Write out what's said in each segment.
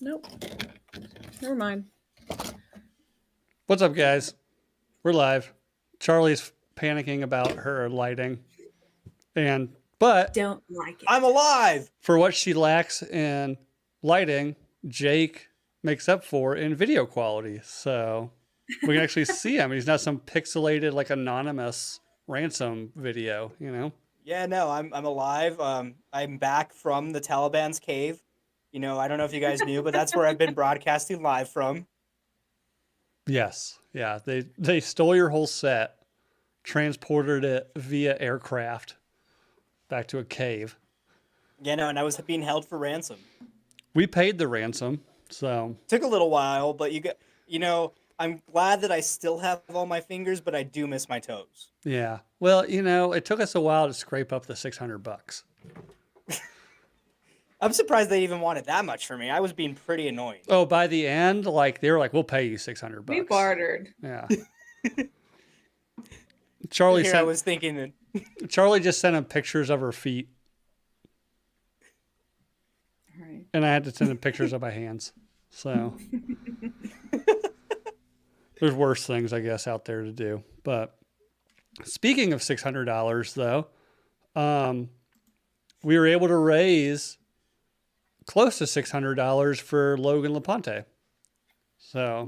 Nope. Never mind. What's up, guys? We're live. Charlie's panicking about her lighting, but Don't like it. I'm alive. for what she lacks in lighting, Jake makes up for in video quality. So we can actually see him. He's not some pixelated, like anonymous ransom video. Yeah, no, I'm alive. I'm back from the Taliban's cave. I don't know if you guys knew, but that's where I've been broadcasting live from. Yes, yeah. They stole your whole set, transported it via aircraft back to a cave. Yeah, no, and I was being held for ransom. We paid the ransom, so Took a little while, but I'm glad that I still have all my fingers, but I do miss my toes. yeah. Well, it took us a while to scrape up the $600. I'm surprised they even wanted that much for me. I was being pretty annoying. Oh, by the end, like they were like, "We'll pay you $600." We bartered. Yeah. I was thinking that. Charlie just sent him pictures of her feet, Right. and I had to send him pictures of my hands. So there's worse things, I guess, out there to do. But speaking of $600, though, we were able to raise close to $600 for Logan LaPonte. So,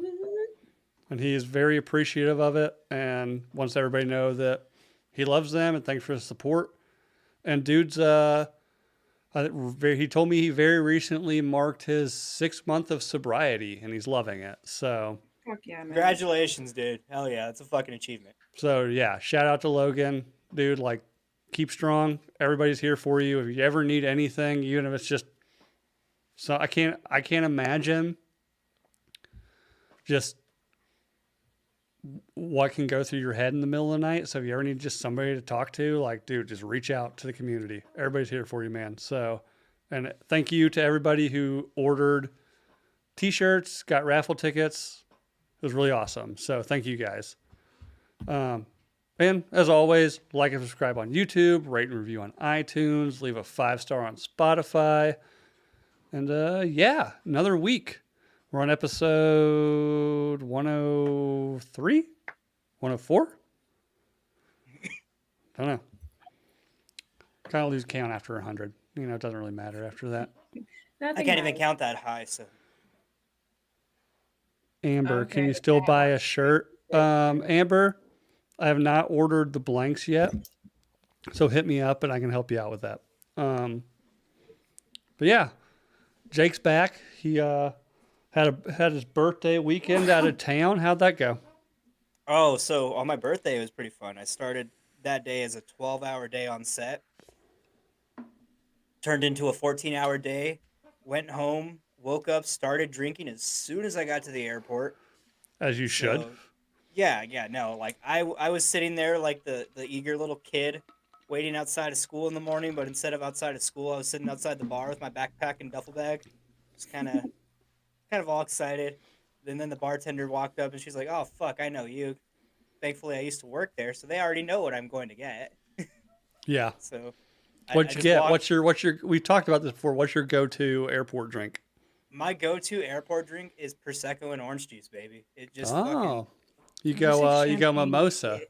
and he is very appreciative of it and wants everybody to know that he loves them and thanks for the support. And dude's, he told me he very recently marked his 6 month of sobriety and he's loving it. So, Fuck yeah, man. Congratulations, dude. Hell yeah, that's a fucking achievement. So yeah, shout out to Logan, dude. Like, keep strong. Everybody's here for you. If you ever need anything, even if it's just, so I can't imagine just what can go through your head in the middle of the night. So if you ever need just somebody to talk to, like, dude, just reach out to the community. Everybody's here for you, man. So, and thank you to everybody who ordered t-shirts, got raffle tickets. It was really awesome. So thank you guys. And as always, like and subscribe on YouTube, rate and review on iTunes, leave a 5-star on Spotify. And yeah, another week. We're on episode 103? 104? Don't know. Kind of lose count after 100. It doesn't really matter after that. I can't even count that high, so. Amber, can you still buy a shirt? Amber, I have not ordered the blanks yet, so hit me up and I can help you out with that. But yeah, Jake's back. He had his birthday weekend out of town. How'd that go? Oh, so on my birthday it was pretty fun. I started that day as a 12-hour day on set. Turned into a 14-hour day. Went home, woke up, started drinking as soon as I got to the airport. As you should. Yeah, no. Like I was sitting there like the eager little kid waiting outside of school in the morning, but instead of outside of school, I was sitting outside the bar with my backpack and duffel bag. Just kind of all excited. And then the bartender walked up and she's like, "Oh fuck, I know you." Thankfully, I used to work there, so they already know what I'm going to get. Yeah. So what'd you get? What's your we've talked about this before. What's your go-to airport drink? My go-to airport drink is Prosecco and orange juice, baby. It just you go mimosa.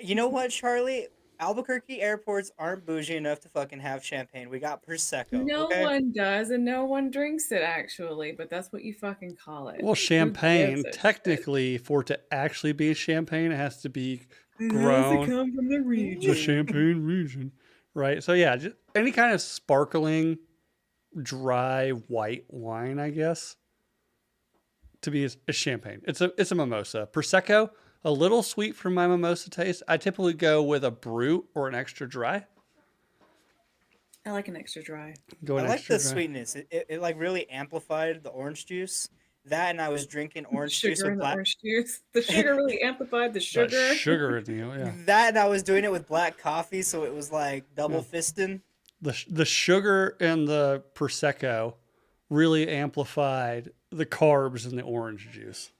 You know what, Charlie? Albuquerque airports aren't bougie enough to fucking have champagne. We got Prosecco. No okay? one does, and no one drinks it, actually, but that's what you fucking call it. Well, champagne, technically, for it to actually be champagne, it has to be grown. It has to come from the region. The Champagne region. Right? So, yeah, just any kind of sparkling, dry, white wine, I guess, to be a champagne. It's a mimosa. Prosecco, a little sweet for my mimosa taste. I typically go with a brut or an extra dry. I like an extra dry. I like the sweetness. It like really amplified the orange juice. That and I was drinking orange juice with black. Orange juice. The sugar really amplified the sugar. The sugar in you, yeah. That and I was doing it with black coffee, so it was like double fisting. The sugar and the Prosecco really amplified the carbs in the orange juice.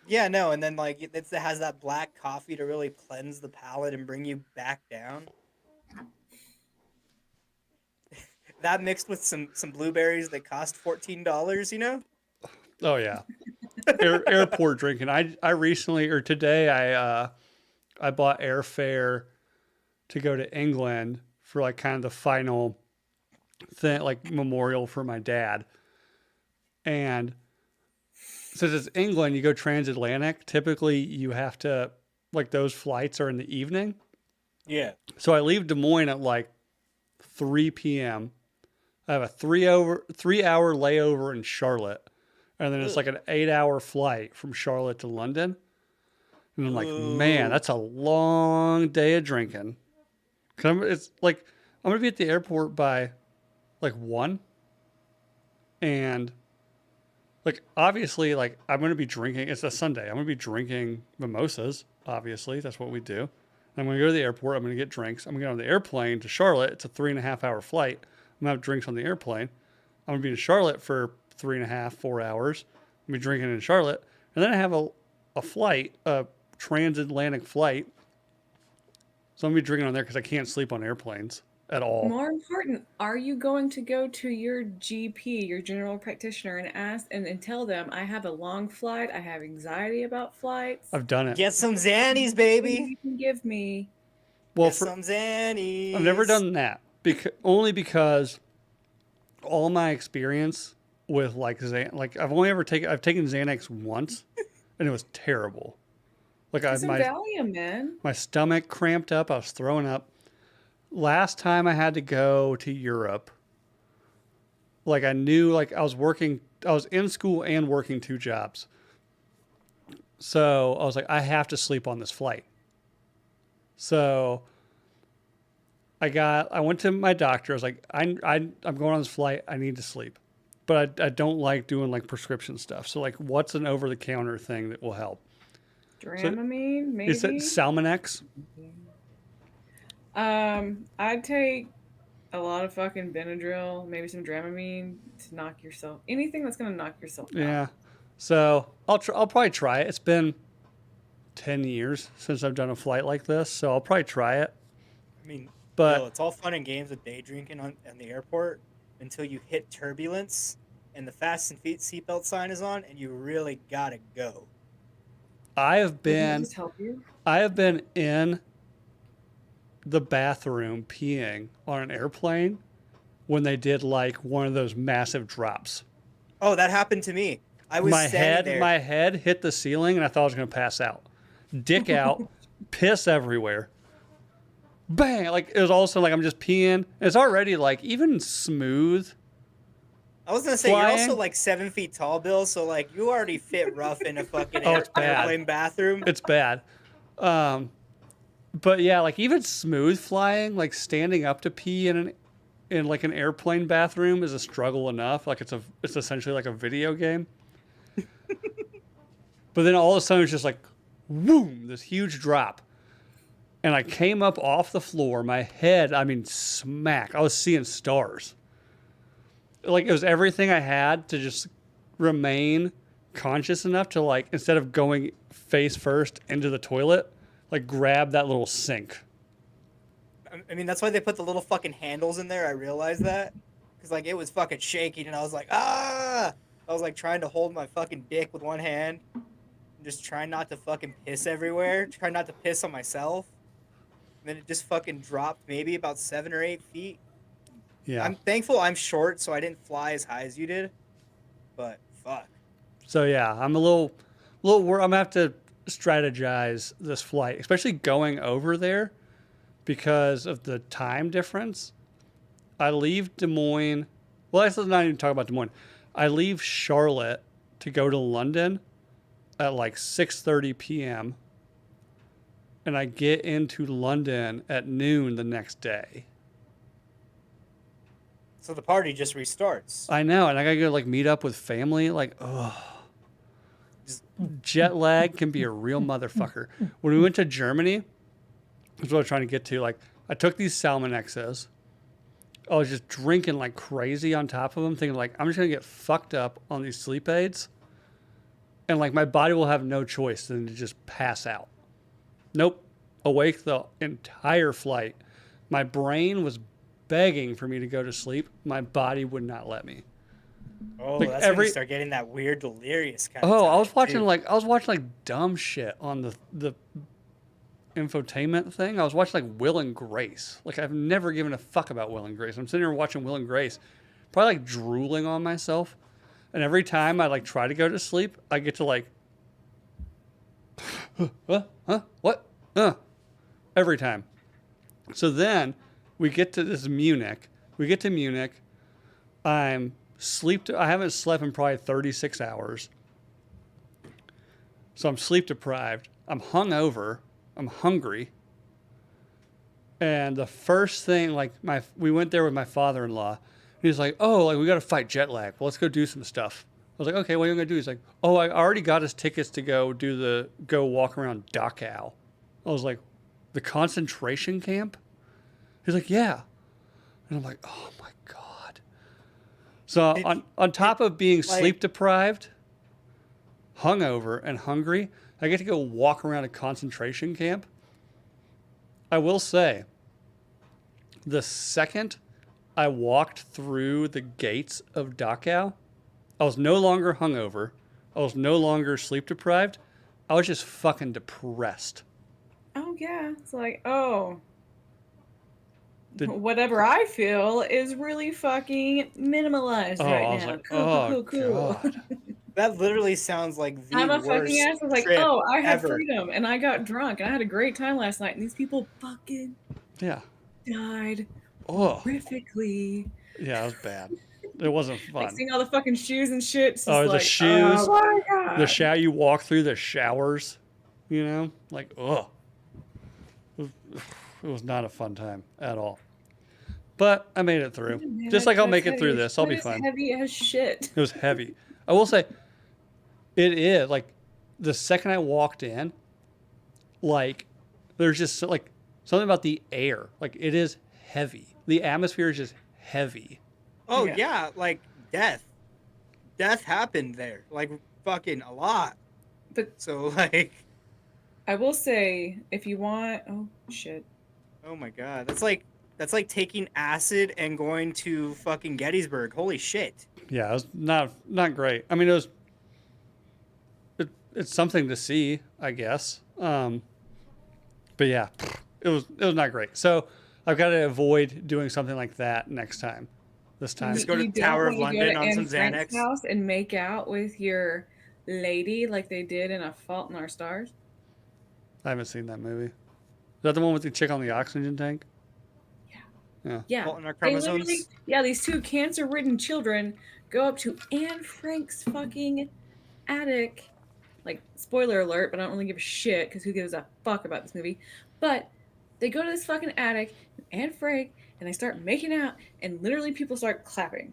Yeah, no, and then like it has that black coffee to really cleanse the palate and bring you back down. that mixed with some blueberries that cost $14, you know? Oh yeah. Airport drinking. I recently or today I bought airfare to go to England for like kind of the final thing, like memorial for my dad. And since it's England, you go transatlantic. Typically, you have to like those flights are in the evening. Yeah. So I leave Des Moines at like 3 p.m. I have a 3 hour layover in Charlotte, and then it's like an 8 hour flight from Charlotte to London. And I'm like, man, that's a long day of drinking. It's like I'm gonna be at the airport by like 1, and like obviously like I'm gonna be drinking. It's a Sunday. I'm gonna be drinking mimosas. Obviously, that's what we do. And I'm gonna go to the airport. I'm gonna get drinks. I'm gonna get on the airplane to Charlotte. It's a 3.5 hour flight. I'm gonna have drinks on the airplane. I'm gonna be in Charlotte for 3.5, 4 hours. I'm gonna be drinking in Charlotte, and then I have a flight, a transatlantic flight. So I'm gonna be drinking on there because I can't sleep on airplanes at all. More important, are you going to go to your GP, your general practitioner, and ask and tell them I have a long flight, I have anxiety about flights? I've done it. Get some Xannies, What baby. you can give me? Well, Get some Xannies. I've never done that only because all my experience with like I've taken Xanax once, and it was terrible. Like Get some Valium, man. my stomach cramped up. I was throwing up. Last time I had to go to Europe, like I knew, like I was in school and working 2 jobs. So I was like, I have to sleep on this flight. So I went to my doctor. I was like, I'm going on this flight. I need to sleep, but I don't like doing like prescription stuff. So like, what's an over the counter thing that will help? Dramamine, maybe. Is it Salmonex? I'd take a lot of fucking Benadryl, maybe some Dramamine to knock yourself. Anything that's gonna knock yourself out. Yeah. So I'll probably try it. It's been 10 years since I've done a flight like this, so I'll probably try it. I mean, But it's all fun and games with day drinking on the airport until you hit turbulence and the fasten seatbelt sign is on and you really gotta go. I have Can I been just help you? in the bathroom peeing on an airplane when they did like one of those massive drops. Oh, that happened to me. I was my standing there. head hit the ceiling and I thought I was going to pass out. Dick out, piss everywhere. Bang! Like it was also like I'm just peeing. It's already like even smooth. I was gonna say flying. you're also like 7 feet tall, Bill. So like you already fit rough in a fucking It's bad. airplane bathroom. It's bad. But yeah, like even smooth flying, like standing up to pee in like an airplane bathroom is a struggle enough. Like it's essentially like a video game. But then all of a sudden it's just like, whoom, this huge drop. And I came up off the floor, my head, I mean, smack. I was seeing stars. Like it was everything I had to just remain conscious enough to like, instead of going face first into the toilet, like grab that little sink. I mean, that's why they put the little fucking handles in there. I realized that. Because, like, it was fucking shaking, and I was like, ah! I was, like, trying to hold my fucking dick with one hand. And just trying not to fucking piss everywhere. Trying not to piss on myself. And then it just fucking dropped maybe about 7 or 8 feet. Yeah. I'm thankful I'm short, so I didn't fly as high as you did. But, fuck. So, yeah, I'm a little I'm going to have to strategize this flight, especially going over there because of the time difference. I leave Des Moines. Well, let's not even talk about Des Moines. I leave Charlotte to go to London at like 6:30 p.m. and I get into London at noon the next day. So the party just restarts. I know, and I gotta go like meet up with family. Like, ugh. Jet lag can be a real motherfucker. When we went to Germany, that's what I was trying to get to. Like, I took these Salmonexes. I was just drinking like crazy on top of them, thinking like, I'm just gonna get fucked up on these sleep aids, and like my body will have no choice than to just pass out. Nope, awake the entire flight. My brain was begging for me to go to sleep. My body would not let me. Oh, Like that's when you start getting that weird delirious kind of I time, was watching too. like dumb shit on the infotainment thing. I was watching like Will and Grace. Like I've never given a fuck about Will and Grace. I'm sitting here watching Will and Grace, probably like drooling on myself. And every time I like try to go to sleep, I get to like, what? Every time. So then we get to this Munich. We get to Munich. I haven't slept in probably 36 hours. So I'm sleep deprived. I'm hungover. I'm hungry. And the first thing, like we went there with my father-in-law. He's like, "Oh, like we got to fight jet lag. Well, let's go do some stuff." I was like, "Okay, what are you gonna do?" He's like, "Oh, I already got us tickets to go walk around Dachau." I was like, "The concentration camp?" He's like, "Yeah," and I'm like, "Oh my god." So on top of being sleep deprived, hungover, and hungry, I get to go walk around a concentration camp. I will say, the second I walked through the gates of Dachau, I was no longer hungover. I was no longer sleep deprived. I was just fucking depressed. Oh yeah, it's like, oh, whatever I feel is really fucking minimalized right I was now. like, Cool. God. That literally sounds like the I'm a fucking worst ass. I was like, trip oh, I had ever. freedom and I got drunk and I had a great time last night and these people fucking Yeah. died Oh. horrifically. Yeah, it was bad. It wasn't Like fun. seeing all the fucking shoes and shit. It's just Oh, the like, shoes, oh my god. you walk through the showers, you know? Like, ugh. It was not a fun time at all. But I made it through. Man, Just like I'll make that's it through heavy. this. I'll That be is fine. heavy as shit. It was heavy. I will say, it is like the second I walked in, like there's just like something about the air. Like it is heavy. The atmosphere is just heavy. Oh Yeah. yeah, like death happened there, like fucking a lot. But So like, I will say, if you want, oh shit. oh my god, that's like taking acid and going to fucking Gettysburg. Holy shit. Yeah, it was not great. I mean, it's something to see, I guess. But yeah, it was not great. So I've got to avoid doing something like that next time. This time, Just go to You don't Tower of wanna go London to on some Anne Frank's Xanax. house and make out with your lady like they did in A Fault in Our Stars? I haven't seen that movie. Is that the one with the chick on the oxygen tank? Yeah. Fault in Our They Chromosomes. literally, yeah, these two cancer-ridden children go up to Anne Frank's fucking attic. Like, spoiler alert, but I don't really give a shit because who gives a fuck about this movie. But they go to this fucking attic, Anne Frank, and they start making out, and literally people start clapping.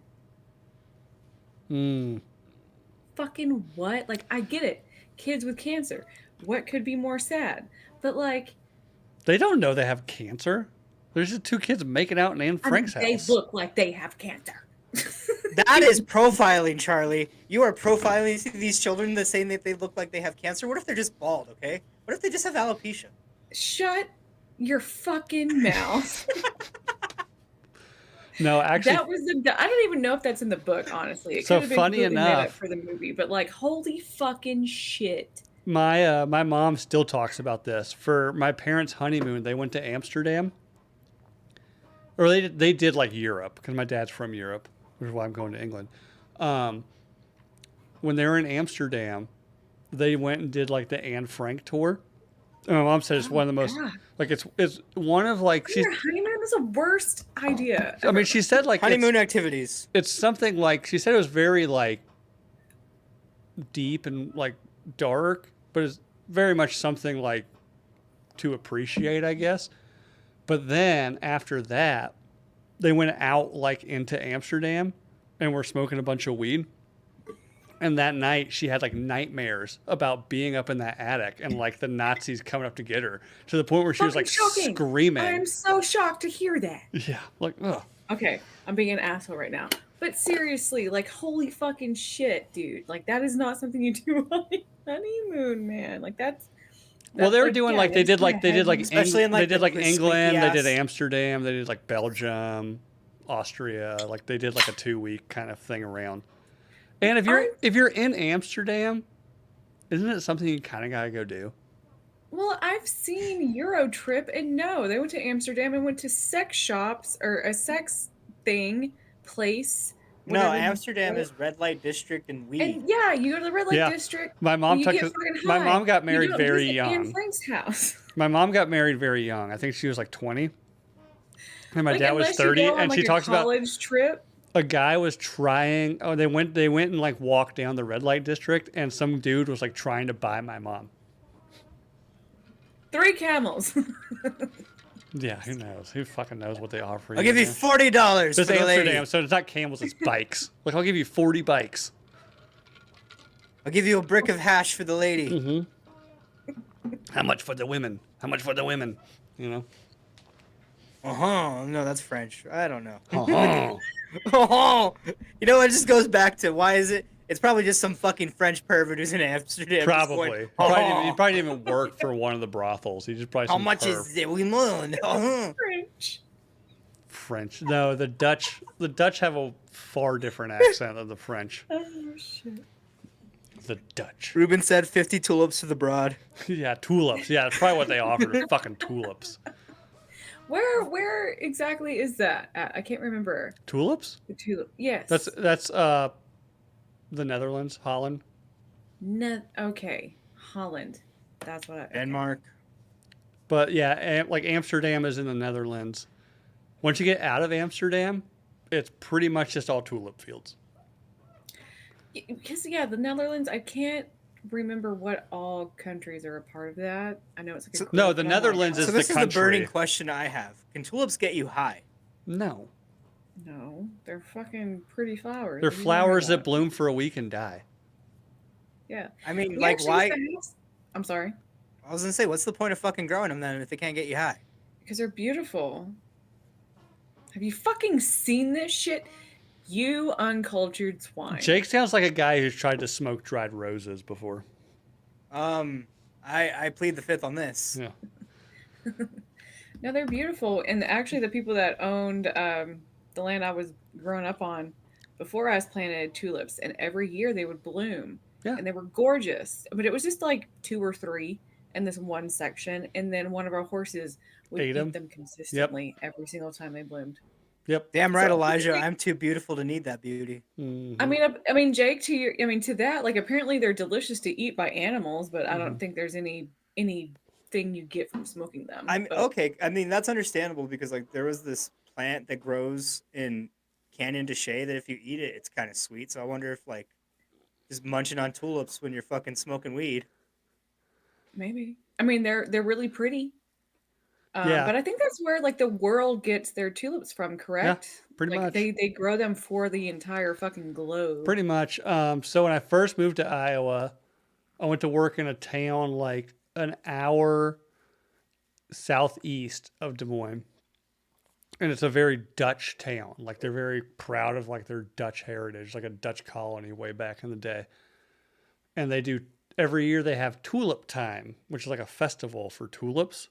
Hmm. Fucking what? Like, I get it. Kids with cancer. What could be more sad? But like, They don't know they have cancer. There's just two kids making out in Anne Frank's they house. look like they have cancer. That is profiling, Charlie. You are profiling these children the saying that they look like they have cancer. What if they're just bald, okay? What if they just have alopecia? Shut your fucking mouth. No, actually, That was I don't even know if that's in the book, honestly. It So could have been funny completely made up enough- for the movie, but like, holy fucking shit. my mom still talks about this. For my parents' honeymoon, they went to Amsterdam, or they did like Europe because my dad's from Europe, which is why I'm going to England. When they were in Amsterdam, they went and did like the Anne Frank tour. And my mom said it's one of the most God. like it's one of like she's. Your honeymoon is the worst idea. I mean, she said like Honeymoon activities. it's something like she said it was very like deep and like dark, but it's very much something like to appreciate, I guess. But then after that, they went out like into Amsterdam and were smoking a bunch of weed. And that night she had like nightmares about being up in that attic and like the Nazis coming up to get her to the point where she was like Fucking shocking. screaming. I'm so shocked to hear that. Yeah, like ugh. Okay, I'm being an asshole right now. But seriously, like, holy fucking shit, dude. Like, that is not something you do on a honeymoon, man. Like, that's Well, they were doing yeah, like they that's did kinda like they did like heavy. Especially in, they like, did the like squeaky England, they did ass- Amsterdam, they did like Belgium, Austria, like they did like a 2 week kind of thing around. And Aren't if you're in Amsterdam, isn't it something you kind of gotta go do? Well, I've seen Euro Trip, and no, they went to Amsterdam and went to sex shops or a sex thing place, No, whatever you Amsterdam call it. is red light district and weed. And yeah, you go to the red light Yeah, district my and mom you took get fucking my high. mom got You married don't very visit Anne young. Frank's house. My mom got married very young. I think she was like 20, and my Like dad was unless you 30. go on And she like a talks about college trip. a guy was trying. Oh, they went and like walked down the red light district, and some dude was like trying to buy my mom. 3 camels. Yeah, who knows? Who fucking knows what they offer you? I'll give you there? $40 It's for the Amsterdam, lady. so it's not camels, it's bikes. Like I'll give you 40 bikes. I'll give you a brick of hash for the lady. Mm-hmm. How much for the women? How much for the women? You know. No, that's French. I don't know. Uh-huh. You know, it just goes back to why is it? It's probably just some fucking French pervert who's in Amsterdam. just Probably. going, He probably didn't even work for one of the brothels. He just probably How some much perv. is it? We learn. French. French? No, the Dutch. The Dutch have a far different accent than the French. Oh shit. The Dutch. Ruben said 50 tulips to the broad. Yeah, tulips. Yeah, that's probably what they offered. Was fucking tulips. Where exactly is that at? I can't remember. Tulips? The tulip. Yes. That's the Netherlands, Holland. Okay. Holland. That's what I Denmark. But yeah, like Amsterdam is in the Netherlands. Once you get out of Amsterdam, it's pretty much just all tulip fields. Because the Netherlands, I can't remember what all countries are a part of that. I know it's like a So- group, No, the but I'm like, Netherlands is So the this is the burning country. question I have. Can tulips get you high? No, No, they're fucking pretty flowers. they're What are you talking flowers that about? bloom for a week and die. Yeah. I mean, We like, actually why? used to have- I'm sorry. I was gonna say, what's the point of fucking growing them then if they can't get you high? Because they're beautiful. Have you fucking seen this shit? You uncultured swine. Jake sounds like a guy who's tried to smoke dried roses before. I plead the fifth on this. Yeah. No, they're beautiful. And actually, the people that owned the land I was growing up on before us planted tulips, and every year they would bloom. Yeah. And they were gorgeous. But it was just like 2 or 3 in this one section. And then one of our horses would Ate eat 'em. them consistently every single time they bloomed. Yep. Damn right, So- Elijah. I'm too beautiful to need that beauty. Mhm. I mean, Jake, to that, like apparently they're delicious to eat by animals, but I don't think there's anything you get from smoking them. I'm But okay. I mean, that's understandable because like there was this plant that grows in Canyon de Chelly that if you eat it, it's kind of sweet. So I wonder if like just munching on tulips when you're fucking smoking weed. maybe. I mean, they're really pretty. Yeah. But I think that's where like the world gets their tulips from, correct? pretty Like much. they grow them for the entire fucking globe. Pretty much. So when I first moved to Iowa, I went to work in a town like an hour southeast of Des Moines. And it's a very Dutch town. Like they're very proud of like their Dutch heritage, like a Dutch colony way back in the day. And they do every year they have tulip time, which is like a festival for tulips.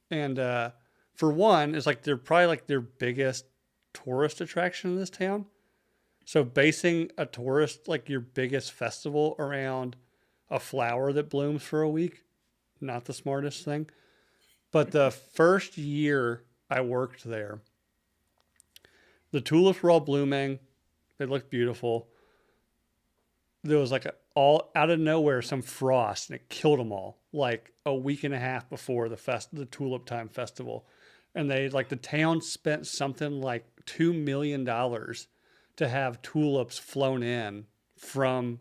And for one, it's like they're probably like their biggest tourist attraction in this town. So basing a tourist like your biggest festival around a flower that blooms for a week, not the smartest thing. But the first year I worked there, the tulips were all blooming. They looked beautiful. There was like all out of nowhere some frost and it killed them all like a week and a half before the tulip time festival. And they like the town spent something like $2 million to have tulips flown in from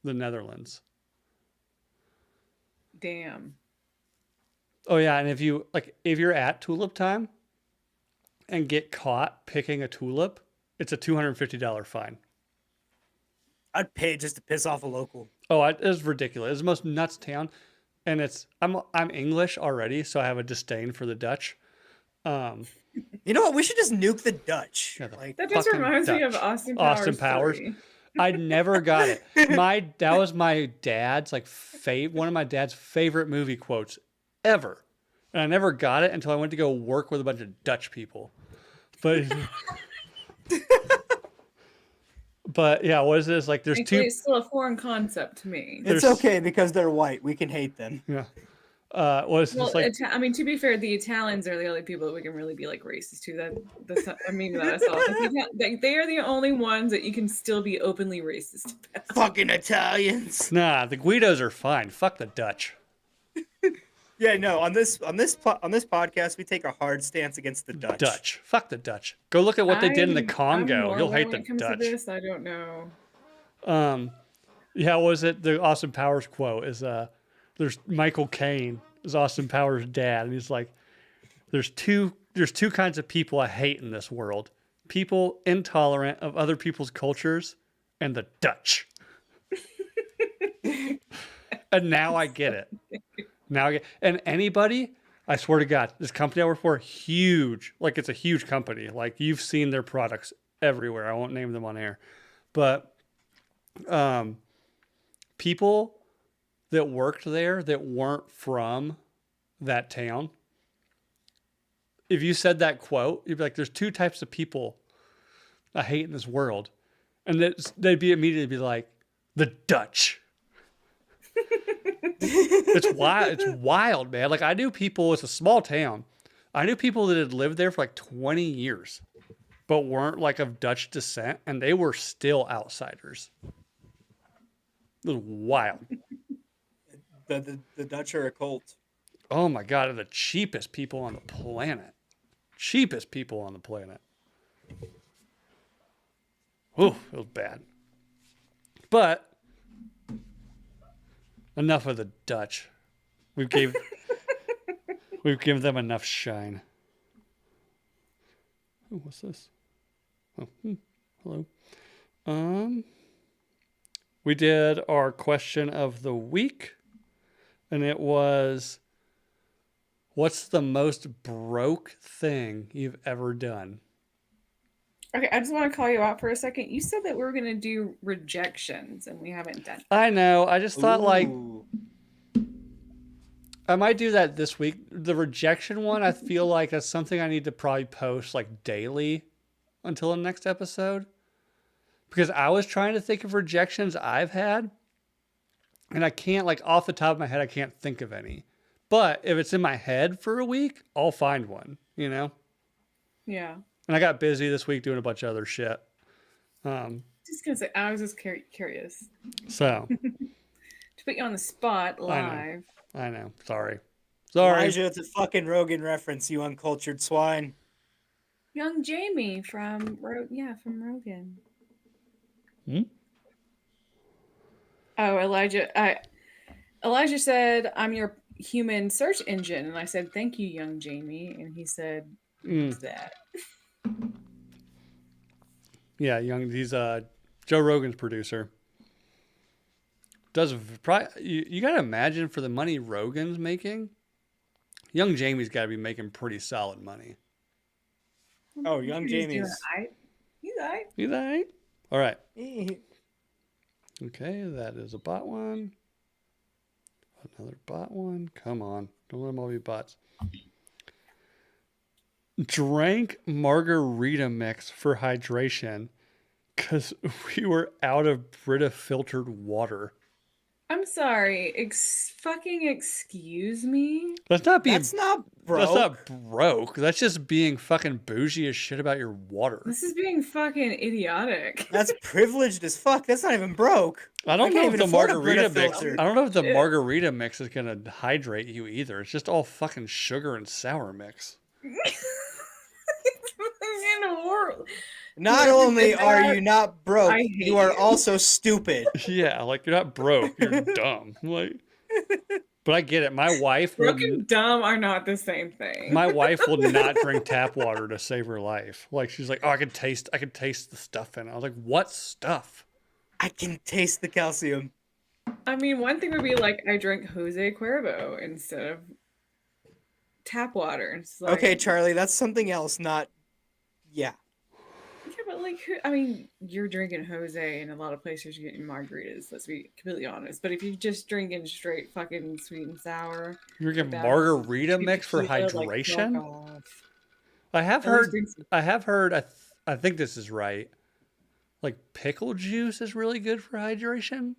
the Netherlands. Damn. Oh yeah, and if you're at tulip time and get caught picking a tulip, it's a $250 fine. I'd pay just to piss off a local. Oh, it's ridiculous. It's the most nuts town, and I'm English already, so I have a disdain for the Dutch. You know what? We should just nuke the Dutch. Yeah, the Like, That just fucking reminds me of Dutch. Austin Austin Powers. Powers. I never got it. That was my dad's like one of my dad's favorite movie quotes ever. And I never got it until I went to go work with a bunch of Dutch people. But but yeah, what is this? Like there's Thankfully, two it's still a foreign concept to me. It's okay because they're white. We can hate them. yeah. What is Well, this like I mean, to be fair, the Italians are the only people that we can really be like racist to. I mean that I saw. They are the only ones that you can still be openly racist about. Fucking Italians. Nah, the Guidos are fine. Fuck the Dutch. Yeah, no. On this podcast, we take a hard stance against the Dutch. Fuck the Dutch. Go look at what they did in the Congo. I'm You'll hate when the it comes Dutch. To this, I don't know. Yeah, what was it? The Austin Powers quote is there's Michael Caine is Austin Powers' dad, and he's like, there's two kinds of people I hate in this world. People intolerant of other people's cultures and the Dutch. And now I get it. And anybody, I swear to God, this company I work for, huge. Like it's a huge company. Like you've seen their products everywhere. I won't name them on air. But people that worked there that weren't from that town, if you said that quote, you'd be like, there's two types of people I hate in this world. And they'd be immediately be like, the Dutch. It's wild, man. Like I knew people, it's a small town. I knew people that had lived there for like 20 years, but weren't like of Dutch descent, and they were still outsiders. It was wild. The Dutch are a cult. Oh my God, they're the cheapest people on the planet. Cheapest people on the planet. Ooh, it was bad. But enough of the Dutch. We've given them enough shine. Ooh, what's this? Oh, hello. We did our question of the week, and it was, what's the most broke thing you've ever done? Okay, I just want to call you out for a second. You said that we were going to do rejections, and we haven't done. I know. I just thought like Ooh. I might do that this week. The rejection one, I feel like that's something I need to probably post like daily until the next episode. Because I was trying to think of rejections I've had, and I can't, like off the top of my head, I can't think of any. But if it's in my head for a week, I'll find one, you know? Yeah. And I got busy this week doing a bunch of other shit. Just gonna say, I was just curious So to put you on the spot live. I know. Sorry. Elijah, it's a fucking Rogan reference, you uncultured swine. Young Jamie from Rogan. Oh, Elijah said, "I'm your human search engine," and I said, "Thank you, young Jamie," and he said, "Who's that?" Yeah, he's Joe Rogan's producer. You got to imagine for the money Rogan's making, young Jamie's got to be making pretty solid money. Oh, young Jamie's. He's all right. He's all right. All right. Okay, that is a bot one. Another bot one. Come on. Don't let them all be bots. Drank margarita mix for hydration because we were out of Brita filtered water. I'm sorry. Fucking excuse me? That's not broke. That's not broke. That's just being fucking bougie as shit about your water. This is being fucking idiotic. That's privileged as fuck. That's not even broke. I don't know if the margarita mix. filter. I don't know if the margarita mix is gonna hydrate you either. It's just all fucking sugar and sour mix. Not only are you not broke, you are also stupid. Yeah, like you're not broke, you're dumb. Like, but I get it. My wife broke and dumb are not the same thing. My wife will not drink tap water to save her life. Like she's like, oh, I can taste the stuff in it. I was like, what stuff? I can taste the calcium. I mean, one thing would be like I drink Jose Cuervo instead of tap water. It's like, okay, Charlie, that's something else. Not, yeah. Yeah, But like, I mean, you're drinking Jose, and a lot of places you're getting margaritas. Let's be completely honest. But if you're just drinking straight fucking sweet and sour You're getting without margarita cheap mix for tequila, like fuck hydration? off. I have At least heard. drink some. I have heard. I think this is right. Like pickle juice is really good for hydration,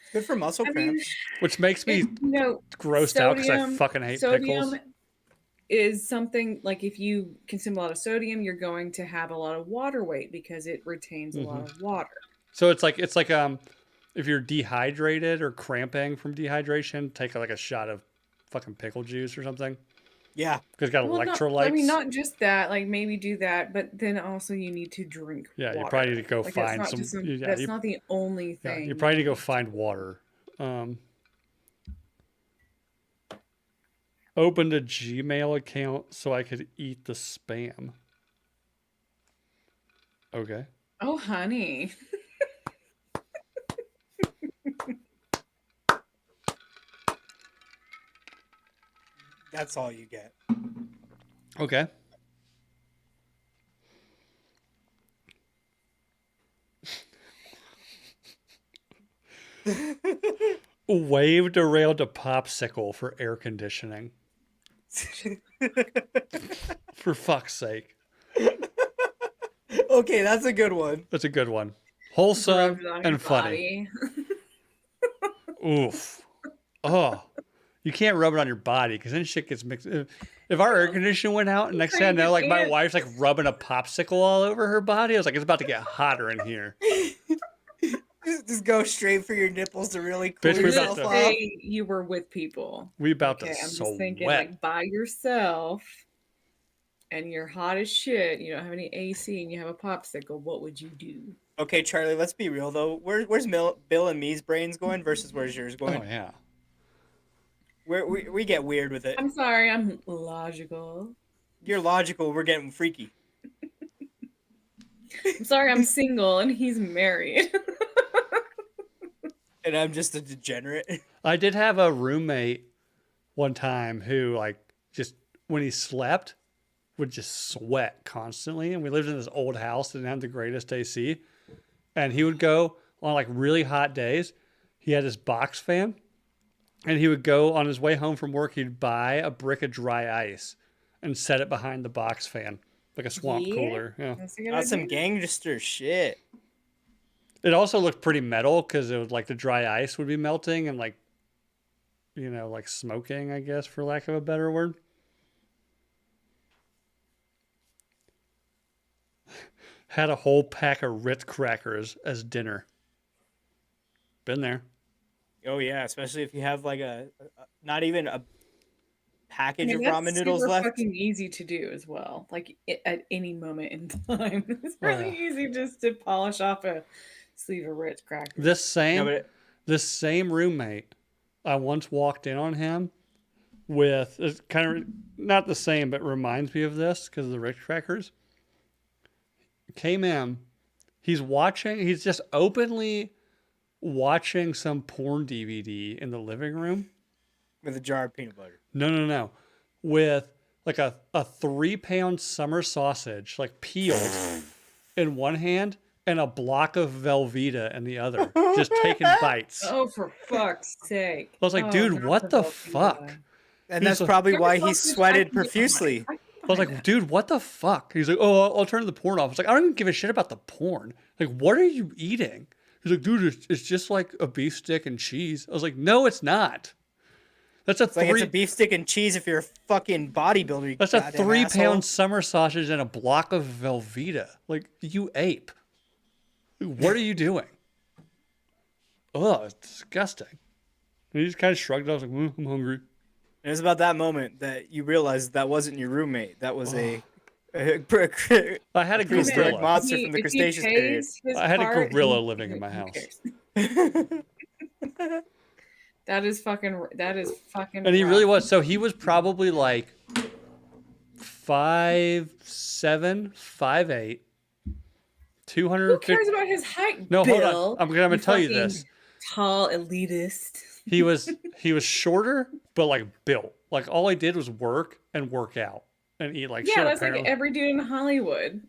It's good for muscle I mean, cramps. which makes me grossed out because I sodium, fucking hate pickles. is something like if you consume a lot of sodium, you're going to have a lot of water weight because it retains a lot of water. So it's like if you're dehydrated or cramping from dehydration, take like a shot of fucking pickle juice or something. Yeah. Because it's got Well, electrolytes. I mean, not just that. Like maybe do that, but then also you need to drink. Yeah, you water. probably need to go Like, find that's not some. just Yeah, that's not the only yeah, thing. you probably need to go find water. Opened a Gmail account so I could eat the spam. Okay. Oh, honey. That's all you get. Okay. Waved around a popsicle for air conditioning. For fuck's sake. Okay, that's a good one. That's a good one. Wholesome Rubbed it on your and funny. body. Oof. Oh. You can't rub it on your body because then shit gets mixed. If our air conditioner went out and next thing I know, like my wife's like rubbing a popsicle all over her body, I was like, it's about to get hotter in here. Just go straight for your nipples to really cool Bitch, we yourself about to- off. Say you were with people. We about Okay, to I'm sweat. just thinking like by yourself and you're hot as shit, you don't have any AC and you have a popsicle, what would you do? Okay, Charlie, let's be real though. Where's Bill and me's brains going versus where's yours going? Oh yeah. We get weird with it. I'm sorry, I'm logical. You're logical. We're getting freaky. I'm sorry, I'm single and he's married. And I'm just a degenerate. I did have a roommate one time who like just when he slept would just sweat constantly, and we lived in this old house that didn't have the greatest AC, and he would go on like really hot days. He had his box fan, and he would go on his way home from work. He'd buy a brick of dry ice and set it behind the box fan like a swamp cooler. Yeah, That's some gangster shit. it also looked pretty metal because it was like the dry ice would be melting and like, you know, like smoking, I guess, for lack of a better word. Had a whole pack of Ritz crackers as dinner. Been there. Oh yeah, especially if you have like a not even a I package mean, of that's ramen noodles super left. fucking easy to do as well. Like at any moment in time, it's really Yeah. easy just to polish off a sleeve of Ritz crackers. This same No, but this same roommate, I once walked in on him with it's kind of not the same, but reminds me of this because of the Ritz crackers. Came in, he's just openly watching some porn DVD in the living room. with a jar of peanut butter. No. With like a 3-pound summer sausage, like peeled in one hand and a block of Velveeta in the other, just taking bites. Oh, for fuck's sake! I was like, Oh, dude, not what the Velveeta. fuck? And He's that's like- probably Summer why he sausage, I sweated can get profusely. behind. I was like, dude, what the fuck? He's like, oh, I'll turn the porn off. I was like, I don't even give a shit about the porn. Like, what are you eating? He's like, dude, it's just like a beef stick and cheese. I was like, no, it's not. That's a It's like it's a beef stick and cheese if you're a fucking bodybuilder. You That's a goddamn 3-pound asshole. summer sausage and a block of Velveeta. Like, you ape. What are you doing? Oh, it's disgusting. And he just kind of shrugged. I was like, I'm hungry. And it was about that moment that you realized that wasn't your roommate. That was a I had a prehistoric gorilla. monster from the If he Cretaceous period. pays his I had a part, gorilla he- living in my who house. cares? That is fucking. And he rough. really was. So he was probably like 5'7", 5'8", Who 250. cares about his height? No, hold Bill? on. I'm gonna You tell you fucking this. Tall elitist. He was shorter, but like built. Like all he did was work and work out and eat like Yeah, shit. that's Apparently, like every dude in Hollywood.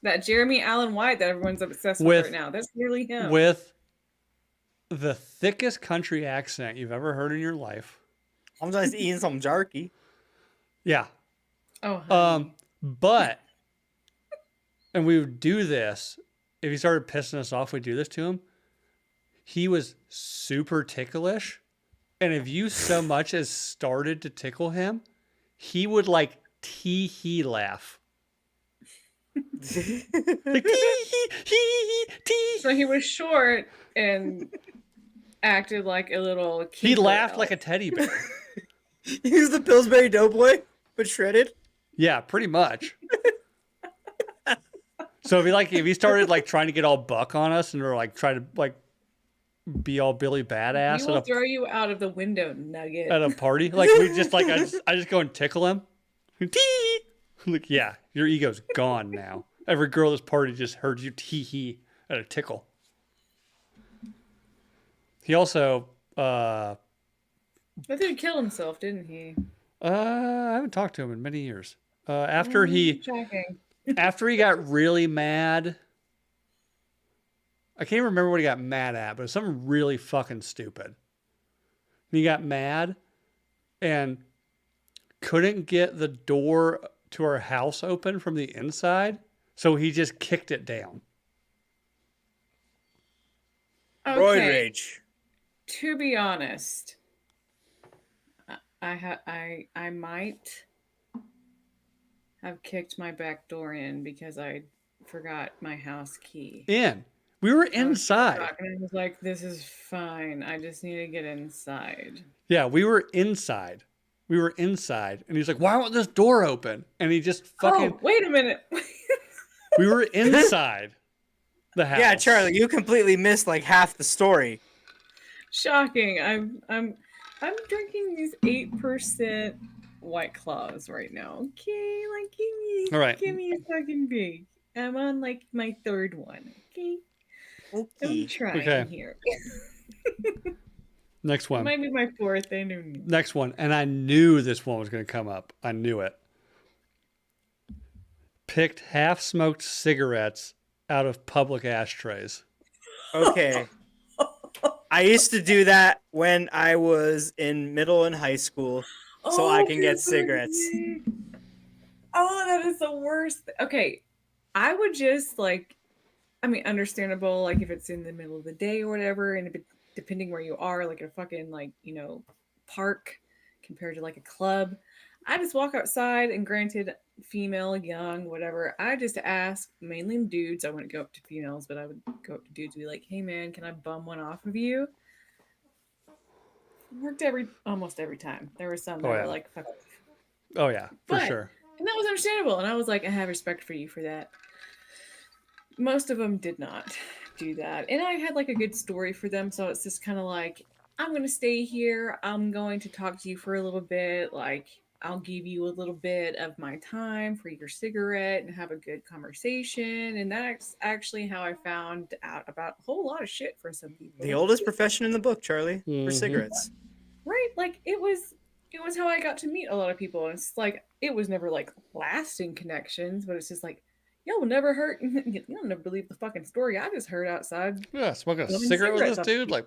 That Jeremy Allen White that everyone's obsessed with right now. That's really him. With the thickest country accent you've ever heard in your life. I'm just eating some jerky. Yeah. Oh, honey. But, and we would do this, if he started pissing us off, we'd do this to him. He was super ticklish. And if you so much as started to tickle him, he would like tee-hee laugh. Like, tee-hee. So he was short and acted like a little kid. He laughed like a teddy bear. He was the Pillsbury Doughboy, but shredded. Yeah, pretty much. So if he started like trying to get all buck on us and or like try to like be all Billy Badass He will throw you out of the window, Nugget. at a party, like we just like I just go and tickle him. Tee! Like, yeah, your ego's gone now. Every girl at this party just heard you tee hee at a tickle. He also I think he killed himself, didn't he? I haven't talked to him in many years. After he Shocking. after he got really mad, I can't remember what he got mad at, but it was something really fucking stupid. And he got mad and couldn't get the door to our house open from the inside, so he just kicked it down. Roid rage. To be honest, I might have kicked my back door in because I forgot my house key. We were inside. And I was like, this is fine. I just need to get inside. Yeah, we were inside. And he's like, why won't this door open? And he just fucking... Oh, wait a minute. We were inside the house. Yeah, Charlie, you completely missed like half the story. Shocking. I'm drinking these 8% White Claws right now. Okay, like All right. give me a fucking big. I'm on like my third one. Okay. I'm trying here. Next one. It might be my fourth. I know. Next one. And I knew this one was going to come up. I knew it. Picked half-smoked cigarettes out of public ashtrays. Okay. I used to do that when I was in middle and high school so I can get cigarettes. Oh, that is the worst. Okay. I would just like, I mean, understandable, like if it's in the middle of the day or whatever, and if it, depending where you are, like a fucking like, you know, park compared to like a club. I just walk outside, and granted, female, young, whatever. I just ask mainly dudes. I wouldn't go up to females, but I would go up to dudes and be like, "Hey, man, can I bum one off of you?" Worked almost every time. There were some that were like, "Fuck." Oh yeah, for sure. And that was understandable. And I was like, I have respect for you for that. Most of them did not do that. And I had like a good story for them. So it's just kind of like, I'm going to stay here. I'm going to talk to you for a little bit. Like, I'll give you a little bit of my time for your cigarette and have a good conversation. And that's actually how I found out about a whole lot of shit for some people. The oldest profession in the book, Charlie, for cigarettes. Right. Like it was how I got to meet a lot of people. And it's like, it was never like lasting connections, but it's just like, you'll never hurt. You'll never believe the fucking story I just heard outside. Yeah, smoking a cigarette with this dude, like.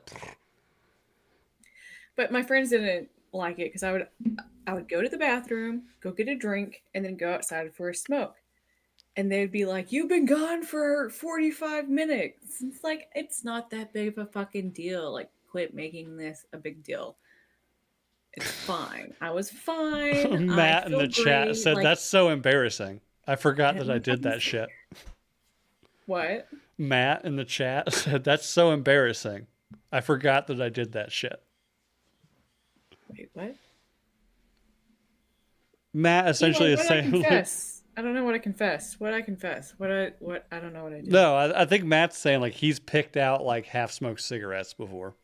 But my friends didn't like it because I would go to the bathroom, go get a drink, and then go outside for a smoke. And they'd be like, "You've been gone for 45 minutes." It's like, it's not that big of a fucking deal. Like, quit making this a big deal. It's fine. I was fine. Matt in the chat said, like, that's so embarrassing. I forgot that I did that shit. What? Matt in the chat said, that's so embarrassing. I forgot that I did that shit. Wait, what? Matt essentially is saying, I don't know what I confess. What I confess. What I don't know what I did. No, I think Matt's saying like he's picked out like half-smoked cigarettes before.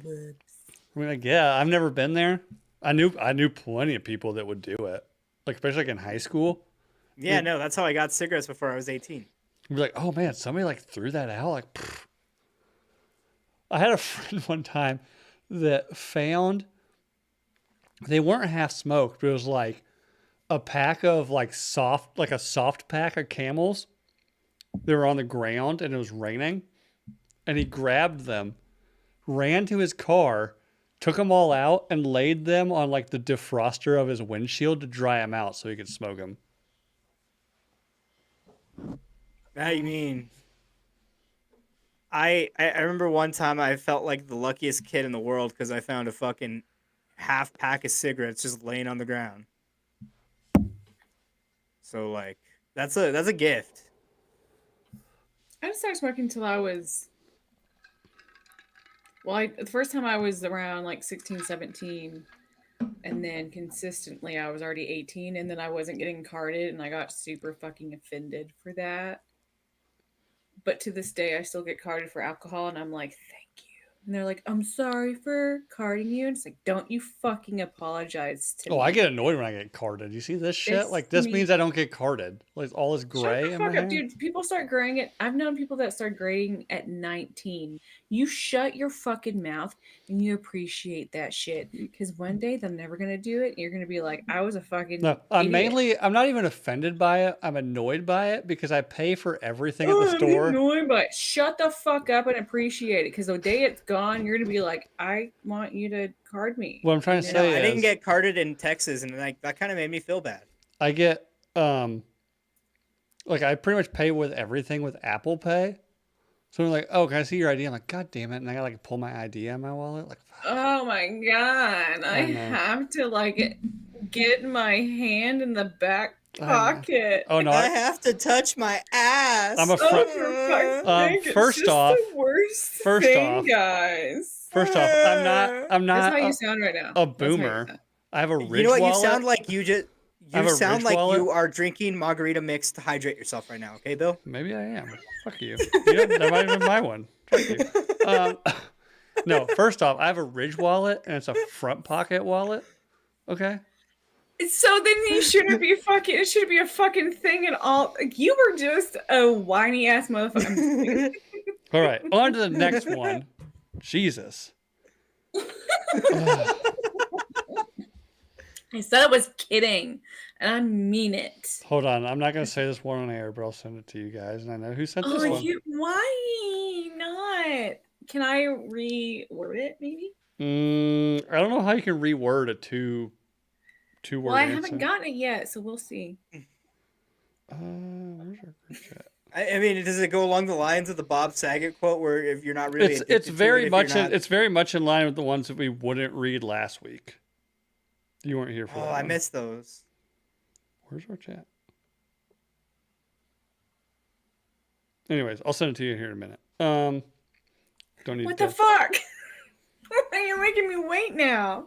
Whoops. I mean, like, yeah, I've never been there. I knew plenty of people that would do it, like especially like in high school. Yeah, no, that's how I got cigarettes before I was 18. You're like, oh man, somebody like threw that out. Like, pfft. I had a friend one time that found, they weren't half smoked, but it was like a pack of like a soft pack of camels. They were on the ground and it was raining, and he grabbed them, ran to his car, took them all out, and laid them on like the defroster of his windshield to dry them out so he could smoke them. I mean, I remember one time I felt like the luckiest kid in the world because I found a fucking half pack of cigarettes just laying on the ground. So like that's a gift. I didn't start smoking until I was. Well, the first time I was around like 16, 17. And then consistently I was already 18, and then I wasn't getting carded, and I got super fucking offended for that. But to this day, I still get carded for alcohol, and I'm like, thank you. And they're like, I'm sorry for carding you. And it's like, don't you fucking apologize to me. Oh, I get annoyed when I get carded. You see this shit? This Like, this me- means I don't get carded. Like, all this Shut gray the in my fuck up, hair. dude. People start graying it. I've known people that start graying at 19. You shut your fucking mouth and you appreciate that shit. Because one day they're never gonna do it. And you're gonna be like, I was a fucking No, I'm idiot. I'm not even offended by it. I'm annoyed by it because I pay for everything at the I'm store. annoyed, but shut the fuck up and appreciate it. Because the day it's gone, you're gonna be like, I want you to card me. What I'm trying to And No, say I didn't is, get carded in Texas, and like that kind of made me feel bad. I get like I pretty much pay with everything with Apple Pay. So I'm like, oh, can I see your ID? I'm like, God damn it! And I gotta like pull my ID out of my wallet. Like, fuck. oh my god, I know. have to like get my hand in the back I know. pocket. Oh no, I have to touch my ass. I'm a Oh, fr- for fuck's sake, it's first just off- the worst first thing, off- guys. First off, I'm That's not how you sound right now. a That's how you boomer. sound. I have a Ridge You know what? wallet. You sound like I have you a sound Ridge like wallet. you are drinking margarita mix to hydrate yourself right now. Okay, Bill? Maybe I am. Fuck you. That might even buy one. Fuck you. No, first off, I have a Ridge wallet and it's a front pocket wallet. Okay. So then you shouldn't be fucking. It should be a fucking thing at all. Like, you were just a whiny ass motherfucker. I'm just kidding. All right. On to the next one. Jesus. Ugh. I said I was kidding, and I mean it. Hold on. I'm not going to say this one on air, but I'll send it to you guys. And I know who sent this Oh, one. why not? Can I reword it, maybe? I don't know how you can reword a two word Well, I answer. haven't gotten it yet, so we'll see. Where's our group chat? I mean, does it go along the lines of the Bob Saget quote, where if you're not really It's addicted very to it, much if it's very much in line with the ones that we wouldn't read last week. You weren't here for you're not... that. Oh, I one. missed those. Where's our chat? Anyways, I'll send it to you here in a minute. Don't need What to the fuck? You're making me wait now.